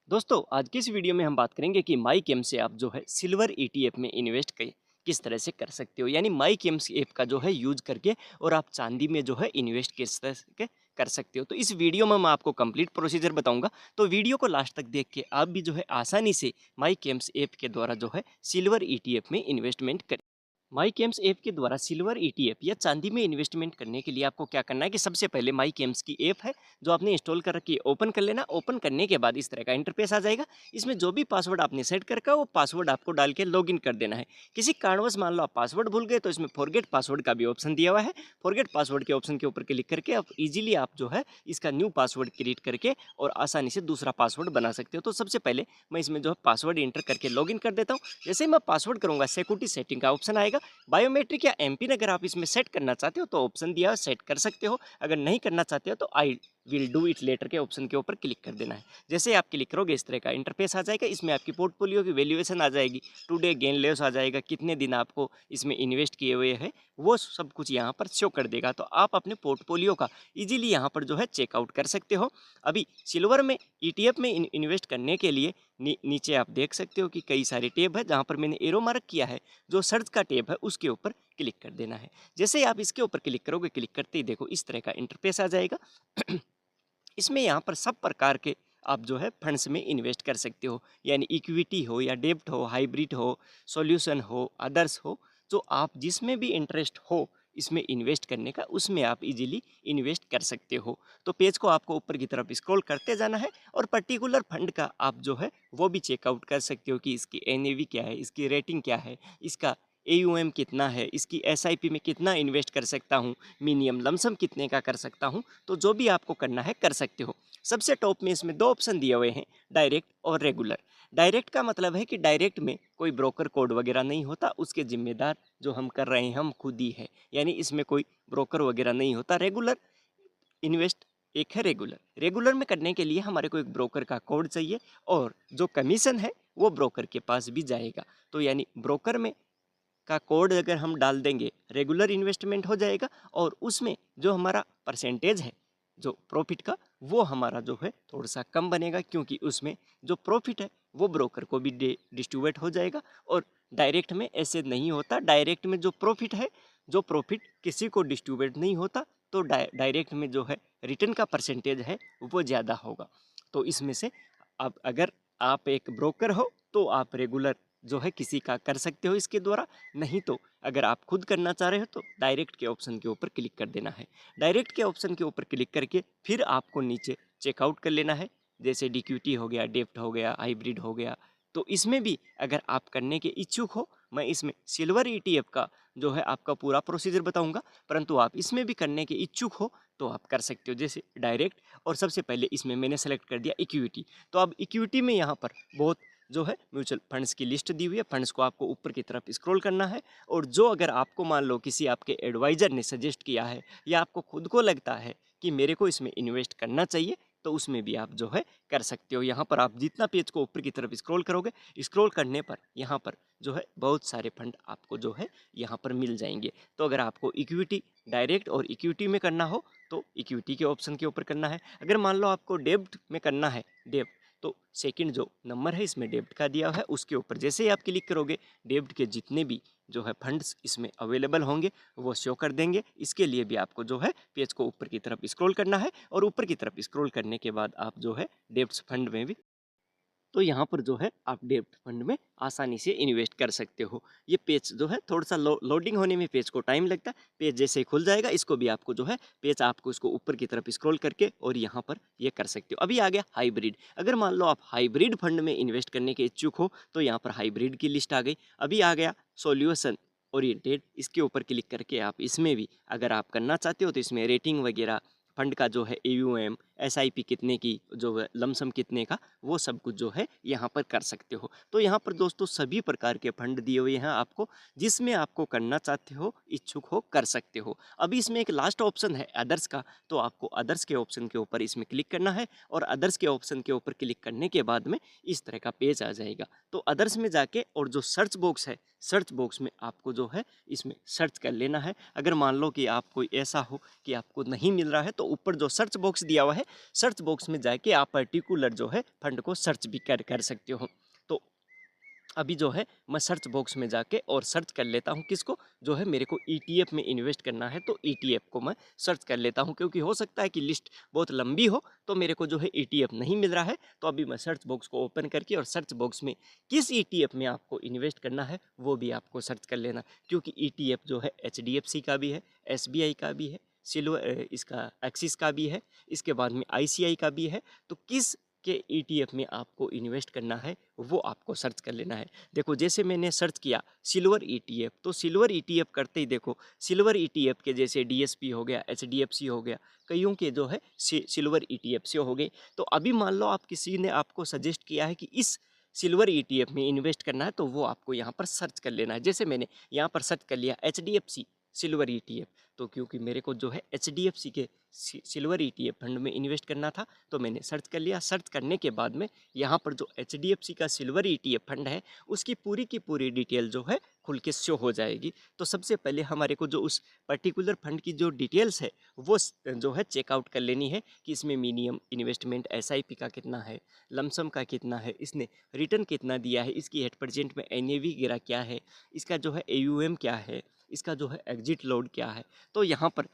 दोस्तों आज की इस वीडियो में हम बात करेंगे कि माईकेम्स से आप जो है सिल्वर ईटीएफ में इन्वेस्ट किस तरह से कर सकते हो। यानी माईकेम्स ऐप का जो है यूज करके और आप चांदी में जो है इन्वेस्ट किस तरह से कर सकते हो। तो इस वीडियो में मैं आपको कंप्लीट प्रोसीजर बताऊंगा, तो वीडियो को लास्ट तक देख के आप भी जो है आसानी से माईकेम्स ऐप के द्वारा जो है सिल्वर ईटीएफ में इन्वेस्टमेंट करें। माईकेम्स ऐप के द्वारा सिल्वर ईटीएफ या चांदी में इन्वेस्टमेंट करने के लिए आपको क्या करना है कि सबसे पहले माईकेम्स की ऐप है जो आपने इंस्टॉल कर रखी है, ओपन कर लेना। ओपन करने के बाद इस तरह का इंटरफेस आ जाएगा। इसमें जो भी पासवर्ड आपने सेट कर रखा है वो पासवर्ड आपको डाल के लॉगिन कर देना है। किसी कारणवश मान लो आप पासवर्ड भूल गए तो इसमें फॉरगेट पासवर्ड का भी ऑप्शन दिया हुआ है। फॉरगेट पासवर्ड के ऑप्शन के ऊपर क्लिक करके आप इजीली आप जो है इसका न्यू पासवर्ड क्रिएट करके और आसानी से दूसरा पासवर्ड बना सकते हो। तो सबसे पहले मैं इसमें जो है पासवर्ड इंटर करके लॉगिन कर देता हूँ। जैसे ही मैं पासवर्ड करूँगा सिक्योरिटी सेटिंग का ऑप्शन आएगा। बायोमेट्रिक या एमपिन अगर आप इसमें सेट करना चाहते हो तो ऑप्शन दिया है, सेट कर सकते हो। अगर नहीं करना चाहते हो तो I will do it later के ऑप्शन के ऊपर क्लिक कर देना है। जैसे आप क्लिक करोगे इस तरह का इंटरफेस आ जाएगा। इसमें आपकी पोर्टफोलियो की वैल्यूएशन आ जाएगी, टुडे गेन लॉस आ जाएगा, कितने दिन आपको इसमें इन्वेस्ट किए हुए हैं वो सब कुछ यहाँ पर शो कर देगा। तो आप अपने पोर्टफोलियो का इजीली यहाँ पर जो है चेकआउट कर सकते हो। अभी सिल्वर में ईटीएफ में इन्वेस्ट करने के लिए नीचे आप देख सकते हो कि कई सारे टैब है जहाँ पर मैंने एरो मार्क किया है। जो सर्च का टैब है उसके ऊपर क्लिक कर देना है। जैसे ही आप इसके ऊपर क्लिक करोगे, क्लिक करते ही देखो इस तरह का इंटरफेस आ जाएगा। इसमें यहाँ पर सब प्रकार के आप जो है फंड्स में इन्वेस्ट कर सकते हो। यानी इक्विटी हो या डेब्ट हो, हाइब्रिड हो, सॉल्यूशन हो, अदर्स हो, जो आप जिसमें भी इंटरेस्ट हो इसमें इन्वेस्ट करने का उसमें आप इजीली इन्वेस्ट कर सकते हो। तो पेज को आपको ऊपर की तरफ स्क्रॉल करते जाना है और पर्टिकुलर फंड का आप जो है वो भी चेकआउट कर सकते हो कि इसकी एनएवी क्या है, इसकी रेटिंग क्या है, इसका एयूएम कितना है, इसकी एसआईपी में कितना इन्वेस्ट कर सकता हूँ, मिनिमम लमसम कितने का कर सकता हूँ। तो जो भी आपको करना है कर सकते हो। सबसे टॉप में इसमें दो ऑप्शन दिए हुए हैं, डायरेक्ट और रेगुलर। डायरेक्ट का मतलब है कि डायरेक्ट में कोई ब्रोकर कोड वगैरह नहीं होता, उसके जिम्मेदार जो हम कर रहे हैं हम खुद ही है। यानी इसमें कोई ब्रोकर वगैरह नहीं होता। रेगुलर इन्वेस्ट एक है रेगुलर। रेगुलर में करने के लिए हमारे को एक ब्रोकर का कोड चाहिए और जो कमीशन है वो ब्रोकर के पास भी जाएगा। तो यानी ब्रोकर में का कोड अगर हम डाल देंगे रेगुलर इन्वेस्टमेंट हो जाएगा और उसमें जो हमारा परसेंटेज है जो प्रॉफिट का वो हमारा जो है थोड़ा सा कम बनेगा, क्योंकि उसमें जो प्रॉफिट है वो ब्रोकर को भी डिस्ट्रीब्यूट हो जाएगा। और डायरेक्ट में ऐसे नहीं होता। डायरेक्ट में जो प्रॉफिट है, जो प्रॉफिट किसी को डिस्ट्रीब्यूट नहीं होता, तो डायरेक्ट में जो है रिटर्न का परसेंटेज है वो ज़्यादा होगा। तो इसमें से अब अगर आप एक ब्रोकर हो तो आप रेगुलर जो है किसी का कर सकते हो इसके द्वारा। नहीं तो अगर आप खुद करना चाह रहे हो तो डायरेक्ट के ऑप्शन के ऊपर क्लिक कर देना है। डायरेक्ट के ऑप्शन के ऊपर क्लिक करके फिर आपको नीचे चेकआउट कर लेना है। जैसे डिक्यूटी हो गया, डेप्ट हो गया, हाइब्रिड हो गया। तो इसमें भी अगर आप करने के इच्छुक हो, मैं इसमें सिल्वर ईटीएफ का जो है आपका पूरा प्रोसीजर बताऊंगा, परंतु आप इसमें भी करने के इच्छुक हो तो आप कर सकते हो। जैसे डायरेक्ट, और सबसे पहले इसमें मैंने सेलेक्ट कर दिया इक्विटी। तो अब इक्विटी में यहाँ पर बहुत जो है म्यूचुअल फंड्स की लिस्ट दी हुई है। फंड्स को आपको ऊपर की तरफ स्क्रॉल करना है और जो अगर आपको मान लो किसी आपके एडवाइज़र ने सजेस्ट किया है या आपको खुद को लगता है कि मेरे को इसमें इन्वेस्ट करना चाहिए, तो उसमें भी आप जो है कर सकते हो। यहाँ पर आप जितना पेज को ऊपर की तरफ स्क्रॉल करोगे, स्क्रॉल करने पर यहाँ पर जो है बहुत सारे फंड आपको जो है यहाँ पर मिल जाएंगे। तो अगर आपको इक्विटी डायरेक्ट और इक्विटी में करना हो तो इक्विटी के ऑप्शन के ऊपर करना है। अगर मान लो आपको डेब्ट में करना है, डेब्ट, तो सेकंड जो नंबर है इसमें डेब्ट का दिया है उसके ऊपर जैसे ही आप क्लिक करोगे डेब्ट के जितने भी जो है फंड्स इसमें अवेलेबल होंगे वो शो कर देंगे। इसके लिए भी आपको जो है पेज को ऊपर की तरफ स्क्रॉल करना है और ऊपर की तरफ स्क्रॉल करने के बाद आप जो है डेब्ट्स फंड में भी, तो यहाँ पर जो है आप डेब्ट फंड में आसानी से इन्वेस्ट कर सकते हो। ये पेज जो है थोड़ा सा लोडिंग होने में पेज को टाइम लगता है। पेज जैसे ही खुल जाएगा इसको भी आपको जो है पेज आपको इसको ऊपर की तरफ स्क्रॉल करके और यहाँ पर ये कर सकते हो। अभी आ गया हाइब्रिड। अगर मान लो आप हाइब्रिड फंड में इन्वेस्ट करने के इच्छुक हो तो यहाँ पर हाइब्रिड की लिस्ट आ गई। अभी आ गया सॉल्यूशन ओरिएंटेड। इसके ऊपर क्लिक करके आप इसमें भी अगर आप करना चाहते हो तो इसमें रेटिंग वगैरह, फंड का जो है एयूएम, एसआईपी कितने की, जो है लमसम कितने का, वो सब कुछ जो है यहाँ पर कर सकते हो। तो यहाँ पर दोस्तों सभी प्रकार के फंड दिए हुए हैं आपको, जिसमें आपको करना चाहते हो, इच्छुक हो, कर सकते हो। अभी इसमें एक लास्ट ऑप्शन है अदर्स का, तो आपको अदर्स के ऑप्शन के ऊपर इसमें क्लिक करना है और अदर्स के ऑप्शन के ऊपर क्लिक करने के बाद में इस तरह का पेज आ जाएगा। तो अदर्स में जाके और जो सर्च बॉक्स है, सर्च बॉक्स में आपको जो है इसमें सर्च कर लेना है। अगर मान लो कि आप कोई ऐसा हो कि आपको नहीं मिल रहा है तो तो ऊपर जो सर्च बॉक्स दिया हुआ है, सर्च बॉक्स में जाके आप पर्टिकुलर जो है फंड को सर्च भी कर सकते हो। तो अभी जो है मैं सर्च बॉक्स में जाके और सर्च कर लेता हूँ किसको, जो है मेरे को ईटीएफ में इन्वेस्ट करना है, तो ईटीएफ को मैं सर्च कर लेता हूँ, क्योंकि हो सकता है कि लिस्ट बहुत लंबी हो तो मेरे को जो है ईटीएफ नहीं मिल रहा है। तो अभी मैं सर्च बॉक्स को ओपन करके और सर्च बॉक्स में किस ईटीएफ में आपको इन्वेस्ट करना है वो भी आपको सर्च कर लेना, क्योंकि ईटीएफ जो है एचडीएफसी का भी है, एसबीआई का भी है, सिल्वर इसका एक्सिस का भी है, इसके बाद में आईसीआई का भी है। तो किस के ईटीएफ में आपको इन्वेस्ट करना है वो आपको सर्च कर लेना है। देखो जैसे मैंने सर्च किया सिल्वर ईटीएफ, तो सिल्वर ईटीएफ करते ही देखो सिल्वर ईटीएफ के जैसे डीएसपी हो गया, एचडीएफसी हो गया, कईयों के जो है सिल्वर ईटीएफ से हो गए। तो अभी मान लो आप किसी ने आपको सजेस्ट किया है कि इस सिल्वर ईटीएफ में इन्वेस्ट करना है, तो वो आपको यहाँ पर सर्च कर लेना है। जैसे मैंने यहाँ पर सर्च कर लिया एचडीएफसी सिल्वर ईटीएफ, तो क्योंकि मेरे को जो है एचडीएफसी के सिल्वर ईटीएफ फंड में इन्वेस्ट करना था तो मैंने सर्च कर लिया। सर्च करने के बाद में यहाँ पर जो एचडीएफसी का सिल्वर ईटीएफ फंड है उसकी पूरी की पूरी डिटेल जो है खुल के शो हो जाएगी। तो सबसे पहले हमारे को जो उस पर्टिकुलर फंड की जो डिटेल्स है वो जो है चेकआउट कर लेनी है कि इसमें मिनिमम इन्वेस्टमेंट एसआईपी का कितना है, लमसम का कितना है, इसने रिटर्न कितना दिया है, इसकी एट प्रेजेंट में एनएवी गिरा क्या है, इसका जो है एयूएम क्या है, इसका जो है एग्जिट लोड क्या है। तो यहाँ पर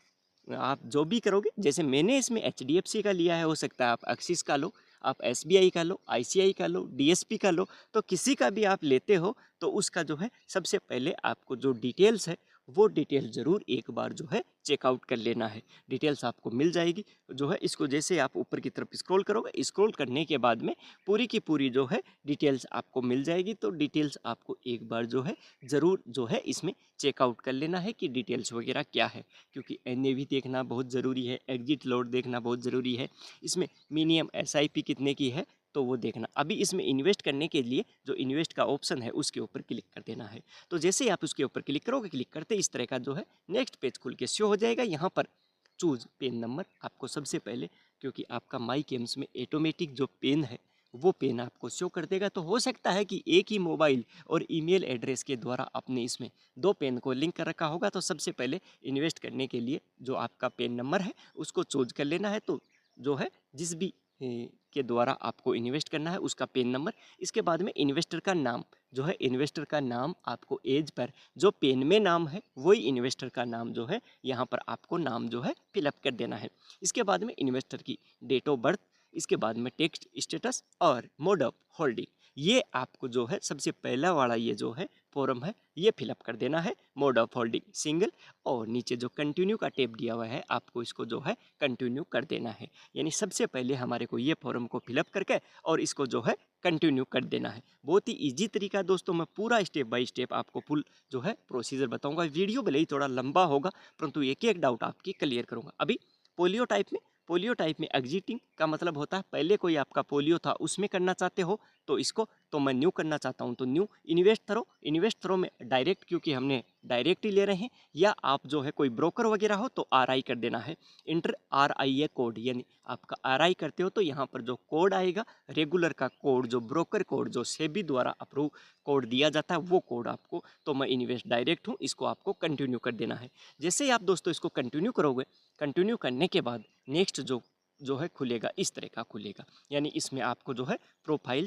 आप जो भी करोगे, जैसे मैंने इसमें एचडीएफसी का लिया है, हो सकता है आप एक्सिस का लो, आप एसबीआई का लो, आईसीआई का लो, डीएसपी का लो, तो किसी का भी आप लेते हो तो उसका जो है सबसे पहले आपको जो डिटेल्स है वो डिटेल ज़रूर एक बार जो है चेकआउट कर लेना है। डिटेल्स आपको मिल जाएगी जो है, इसको जैसे आप ऊपर की तरफ स्क्रॉल करोगे, स्क्रॉल करने के बाद में पूरी की पूरी जो है डिटेल्स आपको मिल जाएगी। तो डिटेल्स आपको एक बार जो है ज़रूर जो है इसमें चेकआउट कर लेना है कि डिटेल्स वगैरह क्या है, क्योंकि एनएवी देखना बहुत ज़रूरी है, एग्जिट लोड देखना बहुत ज़रूरी है, इसमें मिनिमम एसआईपी कितने की है तो वो देखना। अभी इसमें इन्वेस्ट करने के लिए जो इन्वेस्ट का ऑप्शन है उसके ऊपर क्लिक कर देना है। तो जैसे ही आप उसके ऊपर क्लिक करोगे, क्लिक करते इस तरह का जो है नेक्स्ट पेज खुल के शो हो जाएगा। यहाँ पर चूज़ पेन नंबर आपको सबसे पहले, क्योंकि आपका माई गेम्स में ऑटोमेटिक जो पेन है वो पेन आपको शो कर देगा। तो हो सकता है कि एक ही मोबाइल और ईमेल एड्रेस के द्वारा आपने इसमें दो पेन को लिंक कर रखा होगा। तो सबसे पहले इन्वेस्ट करने के लिए जो आपका पेन नंबर है उसको चूज कर लेना है। तो जो है जिस भी के द्वारा आपको इन्वेस्ट करना है उसका पेन नंबर, इसके बाद में इन्वेस्टर का नाम, जो है इन्वेस्टर का नाम आपको एज पर जो पेन में नाम है वही इन्वेस्टर का नाम जो है यहाँ पर आपको नाम जो है फिलअप कर देना है। इसके बाद में इन्वेस्टर की डेट ऑफ बर्थ, इसके बाद में टेक्स्ट स्टेटस और मोड ऑफ होल्डिंग, ये आपको जो है सबसे पहला वाला ये जो है फॉर्म है ये फिलअप कर देना है। मोड ऑफ होल्डिंग सिंगल, और नीचे जो कंटिन्यू का टेप दिया हुआ है आपको इसको जो है कंटिन्यू कर देना है। यानी सबसे पहले हमारे को ये फॉर्म को फिलअप करके और इसको जो है कंटिन्यू कर देना है। बहुत ही इजी तरीका दोस्तों, मैं पूरा स्टेप बाय स्टेप आपको फुल जो है प्रोसीजर बताऊंगा। वीडियो भले ही थोड़ा लंबा होगा परंतु एक एक डाउट आपकी क्लियर करूंगा। अभी पोलियो टाइप में एग्जिटिंग का मतलब होता है पहले कोई आपका पोलियो था उसमें करना चाहते हो तो इसको, तो मैं न्यू करना चाहता हूं तो न्यू। इन्वेस्ट थ्रो में डायरेक्ट, क्योंकि हमने डायरेक्ट ही ले रहे हैं, या आप जो है कोई ब्रोकर वगैरह हो तो आरआई कर देना है। इंटर आरआईए कोड, यानी आपका आरआई करते हो तो यहाँ पर जो कोड आएगा रेगुलर का कोड, जो ब्रोकर कोड जो सेबी द्वारा अप्रूव कोड दिया जाता है वो कोड आपको, तो मैं इन्वेस्ट डायरेक्ट हूँ इसको आपको कंटिन्यू कर देना है। जैसे ही आप दोस्तों इसको कंटिन्यू करोगे, कंटिन्यू करने के बाद नेक्स्ट जो है खुलेगा, इस तरह का खुलेगा। यानी इसमें आपको जो है प्रोफाइल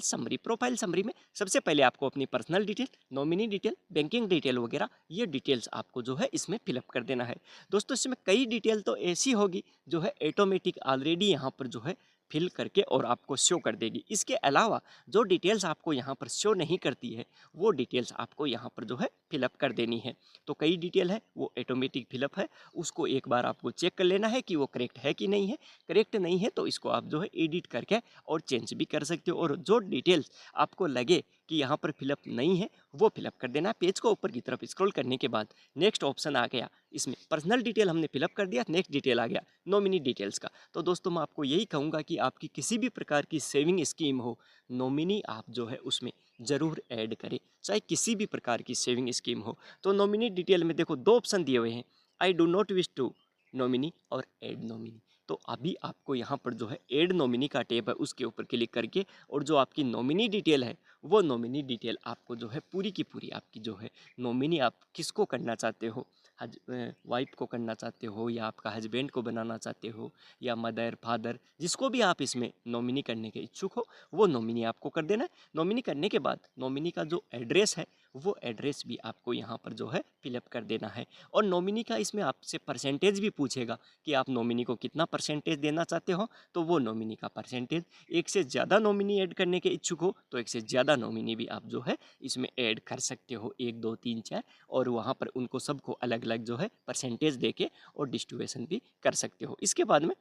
समरी में सबसे पहले आपको अपनी personal detail, nominee detail, banking detail वगैरह ये डिटेल्स आपको जो है इसमें फिलअप कर देना है। दोस्तों इसमें कई डिटेल तो ऐसी होगी जो है ऑटोमेटिक ऑलरेडी यहाँ पर जो है फिल करके और आपको शो कर देगी। इसके अलावा जो डिटेल्स आपको यहाँ पर शो नहीं करती है वो डिटेल्स आपको यहाँ पर जो है फिलअप कर देनी है। तो कई डिटेल है वो ऑटोमेटिक फिलअप है, उसको एक बार आपको चेक कर लेना है कि वो करेक्ट है कि नहीं है। करेक्ट नहीं है तो इसको आप जो है एडिट करके और चेंज भी कर सकते हो, और जो डिटेल्स आपको लगे कि यहाँ पर फिलअप नहीं है वो फिलअप कर देना। पेज को ऊपर की तरफ स्क्रॉल करने के बाद नेक्स्ट ऑप्शन आ गया, इसमें पर्सनल डिटेल हमने फिलअप कर दिया, नेक्स्ट डिटेल आ गया नॉमिनी डिटेल्स का। तो दोस्तों मैं आपको यही कहूँगा कि आपकी किसी भी प्रकार की सेविंग स्कीम हो, नॉमिनी आप जो है उसमें ज़रूर ऐड करें, चाहे किसी भी प्रकार की सेविंग स्कीम हो। तो नॉमिनी डिटेल में देखो दो ऑप्शन दिए हुए हैं, I do not wish to nominee और ऐड नॉमिनी। तो अभी आपको यहाँ पर जो है ऐड नॉमिनी का टैब है उसके ऊपर क्लिक करके, और जो आपकी नॉमिनी डिटेल है वो नॉमिनी डिटेल आपको जो है पूरी की पूरी आपकी जो है नॉमिनी आप किसको करना चाहते हो वाइफ को करना चाहते हो, या आपका हस्बैंड को बनाना चाहते हो, या मदर फादर, जिसको भी आप इसमें नॉमिनी करने के इच्छुक हो वो नॉमिनी आपको कर देना है। नॉमिनी करने के बाद नॉमिनी का जो एड्रेस है वो एड्रेस भी आपको यहाँ पर जो है फिलअप कर देना है। और नॉमिनी का इसमें आपसे परसेंटेज भी पूछेगा कि आप नॉमिनी को कितना परसेंटेज देना चाहते हो, तो वो नॉमिनी का परसेंटेज, एक से ज़्यादा नॉमिनी ऐड करने के इच्छुक हो तो एक से ज़्यादा नॉमिनी भी आप जो है इसमें ऐड कर सकते हो, 1 2 3 4, और वहाँ पर उनको सबको अलग अलग जो है परसेंटेज देके और डिस्ट्रीब्यूशन भी कर सकते हो। इसके बाद में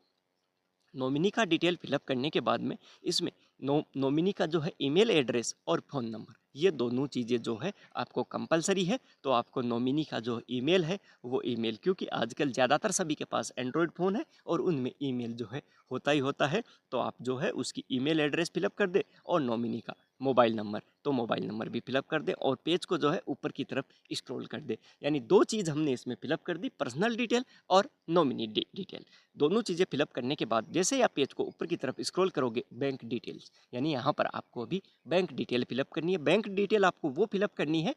नॉमिनी का डिटेल फिलअप करने के बाद में इसमें नॉमिनी का जो है ईमेल एड्रेस और फ़ोन नंबर, ये दोनों चीज़ें जो है आपको कंपलसरी है। तो आपको नॉमिनी का जो ईमेल है वो ईमेल, क्योंकि आजकल ज़्यादातर सभी के पास एंड्रॉयड फ़ोन है और उनमें ईमेल जो है होता ही होता है, तो आप जो है उसकी ईमेल एड्रेस फिलअप कर दे, और नॉमिनी का मोबाइल नंबर, तो मोबाइल नंबर भी फिलअप कर दे, और पेज को जो है ऊपर की तरफ स्क्रॉल कर दे। यानी 2 चीज़ हमने इसमें फिलअप कर दी, पर्सनल डिटेल और नॉमिनी डिटेल। दोनों चीज़ें फिलअप करने के बाद जैसे ही आप पेज को ऊपर की तरफ स्क्रॉल करोगे, बैंक डिटेल्स, यानी यहाँ पर आपको अभी बैंक डिटेल फिलअप करनी है। बैंक डिटेल आपको वो फिलअप करनी है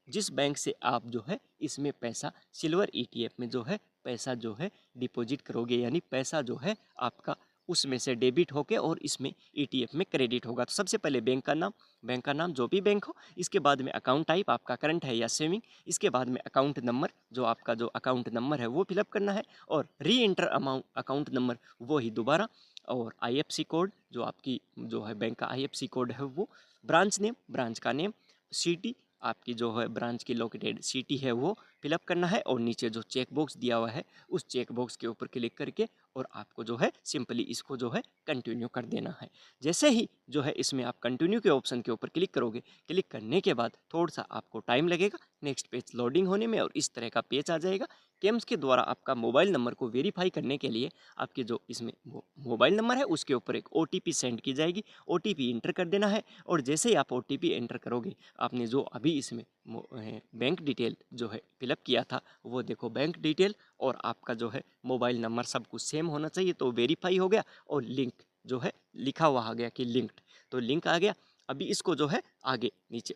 जिस बैंक से आप जो है इसमें पैसा सिल्वर ईटीएफ में जो है पैसा जो है डिपॉजिट करोगे, यानी पैसा जो है आपका उसमें से डेबिट होके और इसमें ईटीएफ में क्रेडिट होगा। तो सबसे पहले बैंक का नाम जो भी बैंक हो, इसके बाद में अकाउंट टाइप आपका करंट है या सेविंग, इसके बाद में अकाउंट नंबर, जो आपका जो अकाउंट नंबर है वो फिलअप करना है, और री एंटर अमाउंट अकाउंट नंबर वो ही दोबारा, और आईएफसी कोड जो आपकी जो है बैंक का आईएफसी कोड है वो, ब्रांच नेम, ब्रांच का नेम, सिटी आपकी जो है ब्रांच की लोकेटेड सिटी है वो फिलअप करना है, और नीचे जो चेक बॉक्स दिया हुआ है उस चेक बॉक्स के ऊपर क्लिक करके और आपको जो है सिंपली इसको जो है कंटिन्यू कर देना है। जैसे ही जो है इसमें आप कंटिन्यू के ऑप्शन के ऊपर क्लिक करोगे, क्लिक करने के बाद थोड़ा सा आपको टाइम लगेगा नेक्स्ट पेज लोडिंग होने में, और इस तरह का पेज आ जाएगा। केम्स के द्वारा आपका मोबाइल नंबर को वेरीफाई करने के लिए आपके जो इसमें मोबाइल नंबर है उसके ऊपर एक ओटीपी सेंड की जाएगी, ओटीपी इंटर कर देना है, और जैसे ही आप ओटीपी एंटर करोगे, आपने जो अभी इसमें बैंक डिटेल जो है फिलअप किया था वो देखो बैंक डिटेल और आपका जो है मोबाइल नंबर सब कुछ सेम होना चाहिए, तो वेरीफाई हो गया, और लिंक जो है लिखा हुआ आ गया कि लिंक्ड, तो लिंक आ गया। अभी इसको जो है आगे नीचे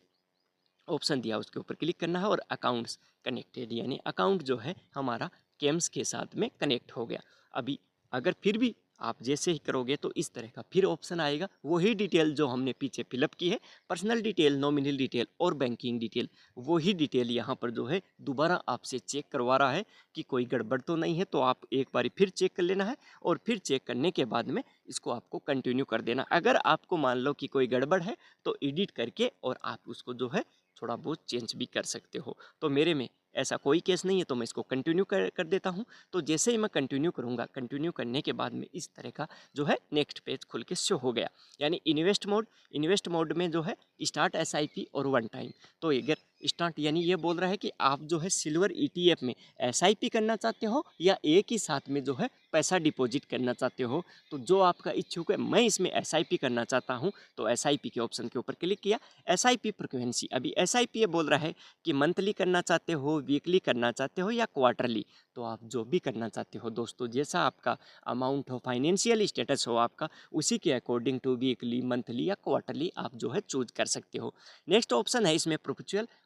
ऑप्शन दिया उसके ऊपर क्लिक करना है, और अकाउंट्स कनेक्टेड, यानी अकाउंट जो है हमारा केम्स के साथ में कनेक्ट हो गया। अभी अगर फिर भी आप जैसे ही करोगे तो इस तरह का फिर ऑप्शन आएगा, वही डिटेल जो हमने पीछे फिलअप की है, पर्सनल डिटेल, नॉमिनल डिटेल और बैंकिंग डिटेल, वही डिटेल यहाँ पर जो है दोबारा आपसे चेक करवा रहा है कि कोई गड़बड़ तो नहीं है। तो आप एक बार फिर चेक कर लेना है, और फिर चेक करने के बाद में इसको आपको कंटिन्यू कर देना। अगर आपको मान लो कि कोई गड़बड़ है तो एडिट करके और आप उसको जो है थोड़ा बहुत चेंज भी कर सकते हो। तो मेरे में ऐसा कोई केस नहीं है, तो मैं इसको कंटिन्यू कर देता हूँ। तो जैसे ही मैं कंटिन्यू करूँगा, कंटिन्यू करने के बाद में इस तरह का जो है नेक्स्ट पेज खुल के शो हो गया, यानी इन्वेस्ट मोड में जो है स्टार्ट एसआईपी और वन टाइम। तो अगर स्टार्ट यानी ये बोल रहा है कि आप जो है सिल्वर ईटीएफ में एसआईपी करना चाहते हो या एक ही साथ में जो है पैसा डिपॉजिट करना चाहते हो। तो जो आपका इच्छुक है, मैं इसमें एसआईपी करना चाहता हूँ, तो एसआईपी के ऑप्शन के ऊपर क्लिक किया। एसआईपी फ्रिक्वेंसी, अभी एसआईपी ये बोल रहा है कि मंथली करना चाहते हो, वीकली करना चाहते हो या क्वार्टरली। तो आप जो भी करना चाहते हो दोस्तों, जैसा आपका अमाउंट हो, फाइनेंशियल स्टेटस हो आपका, उसी के अकॉर्डिंग टू वीकली, मंथली या क्वार्टरली आप जो है चूज कर सकते हो। नेक्स्ट ऑप्शन है इसमें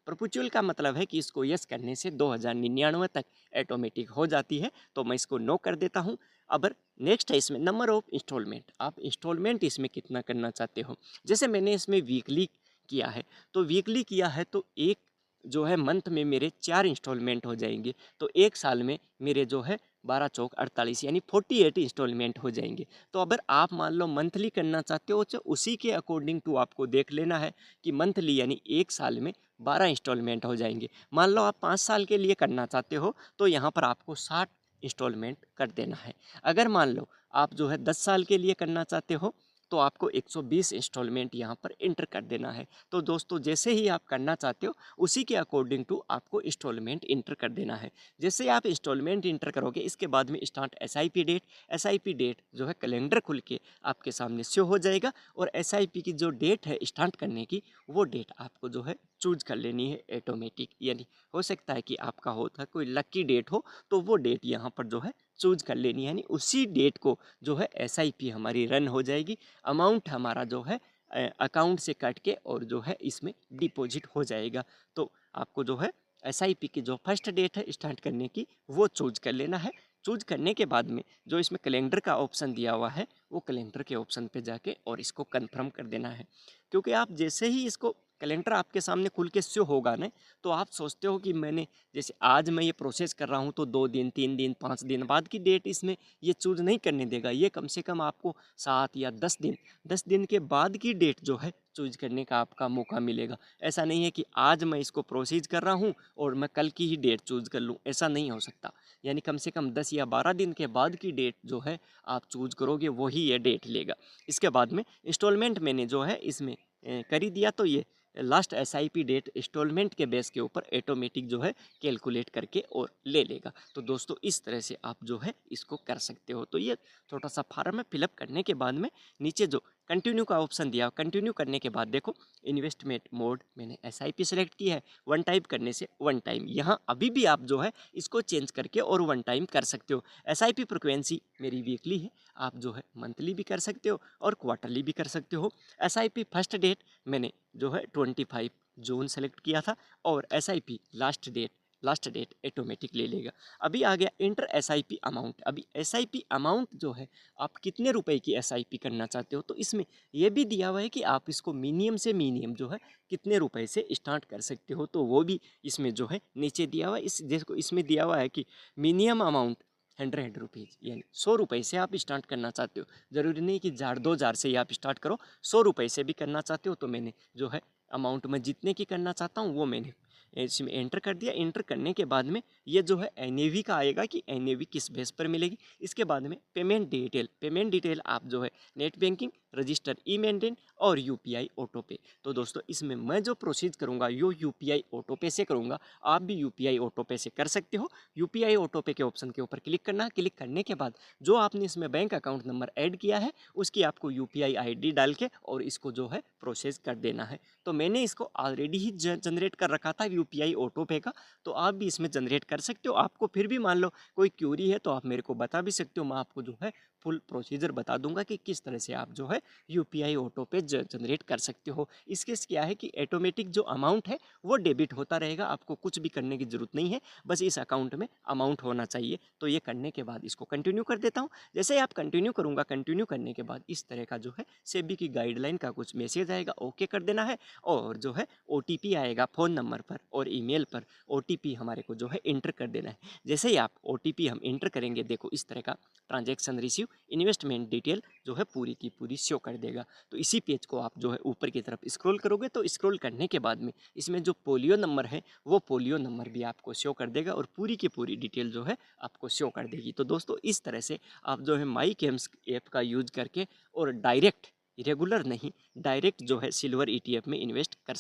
प्रपोचुअल का मतलब है कि इसको यस करने से 2099 तक ऑटोमेटिक हो जाती है, तो मैं इसको नो कर देता हूँ। अब नेक्स्ट है इसमें नंबर ऑफ इंस्टॉलमेंट, आप इंस्टॉलमेंट इसमें कितना करना चाहते हो। जैसे मैंने इसमें वीकली किया है, तो वीकली किया है तो एक जो है मंथ में मेरे 4 इंस्टॉलमेंट हो जाएंगे, तो एक साल में मेरे जो है 12 चौक 48 यानी 48 इंस्टॉलमेंट हो जाएंगे। तो अगर आप मान लो मंथली करना चाहते हो तो उसी के अकॉर्डिंग टू आपको देख लेना है कि मंथली यानी एक साल में 12 इंस्टॉलमेंट हो जाएंगे। मान लो आप 5 साल के लिए करना चाहते हो तो यहाँ पर आपको 60 इंस्टॉलमेंट कर देना है। अगर मान लो आप जो है 10 साल के लिए करना चाहते हो तो आपको 120 इंस्टॉलमेंट यहाँ पर एंटर कर देना है। तो दोस्तों जैसे ही आप करना चाहते हो उसी के अकॉर्डिंग टू आपको इंस्टॉलमेंट इंटर कर देना है। जैसे आप इंस्टॉलमेंट इंटर करोगे, इसके बाद में स्टार्ट एसआईपी डेट जो है कैलेंडर खुल के आपके सामने शो हो जाएगा, और एसआईपी की जो डेट है स्टार्ट करने की, वो डेट आपको जो है चूज कर लेनी है ऑटोमेटिक। यानी हो सकता है कि आपका होता कोई लकी डेट हो तो वो डेट यहाँ पर जो है चूज कर लेनी है, यानी उसी डेट को जो है एसआईपी हमारी रन हो जाएगी। अमाउंट हमारा जो है अकाउंट से कट के और जो है इसमें डिपॉजिट हो जाएगा। तो आपको जो है एसआईपी की जो फर्स्ट डेट है स्टार्ट करने की वो चूज कर लेना है। चूज करने के बाद में जो इसमें कैलेंडर का ऑप्शन दिया हुआ है वो कैलेंडर के ऑप्शन पे जाके और इसको कंफर्म कर देना है। क्योंकि आप जैसे ही इसको कैलेंडर आपके सामने खुल के शो होगा ना, तो आप सोचते हो कि मैंने जैसे आज मैं ये प्रोसेस कर रहा हूँ तो 2 दिन 3 दिन 5 दिन बाद की डेट इसमें ये चूज नहीं करने देगा। ये कम से कम आपको 7 या 10 दिन 10 दिन के बाद की डेट जो है चूज करने का आपका मौका मिलेगा। ऐसा नहीं है कि आज मैं इसको प्रोसीज कर रहा हूँ और मैं कल की ही डेट चूज कर लूँ, ऐसा नहीं हो सकता। यानी कम से कम 10 या 12 दिन के बाद की डेट जो है आप चूज करोगे वही ये डेट लेगा। इसके बाद में इंस्टॉलमेंट मैंने जो है इसमें कर ही दिया, तो ये लास्ट एसआईपी डेट इंस्टॉलमेंट के बेस के ऊपर ऑटोमेटिक जो है कैलकुलेट करके और ले लेगा। तो दोस्तों इस तरह से आप जो है इसको कर सकते हो। तो ये छोटा सा फार्म है, फिलअप करने के बाद में नीचे जो कंटिन्यू का ऑप्शन दिया, कंटिन्यू करने के बाद देखो इन्वेस्टमेंट मोड मैंने एसआईपी सेलेक्ट की है। वन टाइम करने से वन टाइम, यहाँ अभी भी आप जो है इसको चेंज करके और वन टाइम कर सकते हो। एसआईपी फ्रिक्वेंसी मेरी वीकली है, आप जो है मंथली भी कर सकते हो और क्वार्टरली भी कर सकते हो। एसआईपी फर्स्ट डेट मैंने जो है 25 जून सेलेक्ट किया था और एसआईपी लास्ट डेट ऑटोमेटिक ले लेगा। अभी आ गया इंटर एसआईपी अमाउंट। अभी एसआईपी अमाउंट जो है आप कितने रुपए की एसआईपी करना चाहते हो, तो इसमें यह भी दिया हुआ है कि आप इसको मिनिमम से मिनिमम जो है कितने रुपए से स्टार्ट कर सकते हो, तो वो भी इसमें जो है नीचे दिया हुआ है। इस देखो इसमें दिया हुआ है कि मिनिमम अमाउंट 100 रुपीज़, यानी 100 रुपये से आप स्टार्ट करना चाहते हो। ज़रूरी नहीं कि 1000-2000 से ही आप स्टार्ट करो, 100 रुपये से भी करना चाहते हो तो मैंने जो है अमाउंट मैं जितने की करना चाहता हूँ वो मैंने इसमें एंटर कर दिया। एंटर करने के बाद में ये जो है एनएवी का आएगा कि एनएवी किस बेस पर मिलेगी। इसके बाद में पेमेंट डिटेल आप जो है नेट बैंकिंग, रजिस्टर ई मेंटेन और यूपीआई ऑटो पे। तो दोस्तों इसमें मैं जो प्रोसीड करूँगा यो यूपीआई ऑटो पे से करूँगा, आप भी यूपीआई ऑटो पे से कर सकते हो। यूपीआई ऑटो पे के ऑप्शन के ऊपर क्लिक करना, क्लिक करने के बाद जो आपने इसमें बैंक अकाउंट नंबर ऐड किया है उसकी आपको यूपीआई आईडी डाल के और इसको जो है प्रोसेस कर देना है। तो मैंने इसको ऑलरेडी ही जनरेट कर रखा था यूपीआई ऑटो पे का, तो आप भी इसमें जनरेट कर सकते हो। आपको फिर भी मान लो कोई क्यूरी है तो आप मेरे को बता भी सकते हो, मैं आपको जो है फुल प्रोसीजर बता दूंगा कि किस तरह से आप जो है यूपीआई ऑटो पे जनरेट कर सकते हो। इसके क्या है कि ऑटोमेटिक जो अमाउंट है वो डेबिट होता रहेगा, आपको कुछ भी करने की ज़रूरत नहीं है, बस इस अकाउंट में अमाउंट होना चाहिए। तो ये करने के बाद इसको कंटिन्यू कर देता हूँ। जैसे ही आप कंटिन्यू करूँगा, कंटिन्यू करने के बाद इस तरह का जो है सेबी की गाइडलाइन का कुछ मैसेज आएगा, ओके कर देना है। और जो है ओटीपी आएगा फ़ोन नंबर पर और ईमेल पर, ओटीपी हमारे को जो है इंटर कर देना है। जैसे ही आप ओटीपी हम इंटर करेंगे, देखो इस तरह का ट्रांजैक्शन रिसीव इन्वेस्टमेंट डिटेल जो है पूरी की पूरी शो कर देगा। तो इसी पेज को आप जो है ऊपर की तरफ स्क्रॉल करोगे तो स्क्रॉल करने के बाद में इसमें जो पोलियो नंबर है वो पोलियो नंबर भी आपको शो कर देगा और पूरी की पूरी डिटेल जो है आपको शो कर देगी। तो दोस्तों इस तरह से आप जो है माई गेम्स ऐप का यूज करके और डायरेक्ट, रेगुलर नहीं, डायरेक्ट जो है सिल्वर ईटीएफ में इन्वेस्ट कर